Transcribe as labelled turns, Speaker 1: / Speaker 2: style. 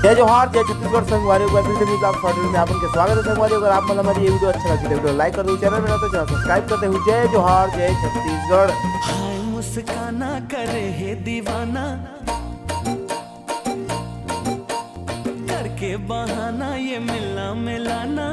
Speaker 1: जय जोहार, जय छत्तीसगढ़। संगवारी होगा फिर से मिलता आप शॉर्ट में आपन के स्वागत है। संगवारी, अगर आप मतलब हमारी ये वीडियो अच्छा लगी तो वीडियो लाइक कर दो, चैनल में ना तो चैनल सब्सक्राइब करते हुए जय जोहार, जय छत्तीसगढ़।
Speaker 2: हाय मुस्काना करे है दीवाना, करके बहाना ये मिलना मिलाना।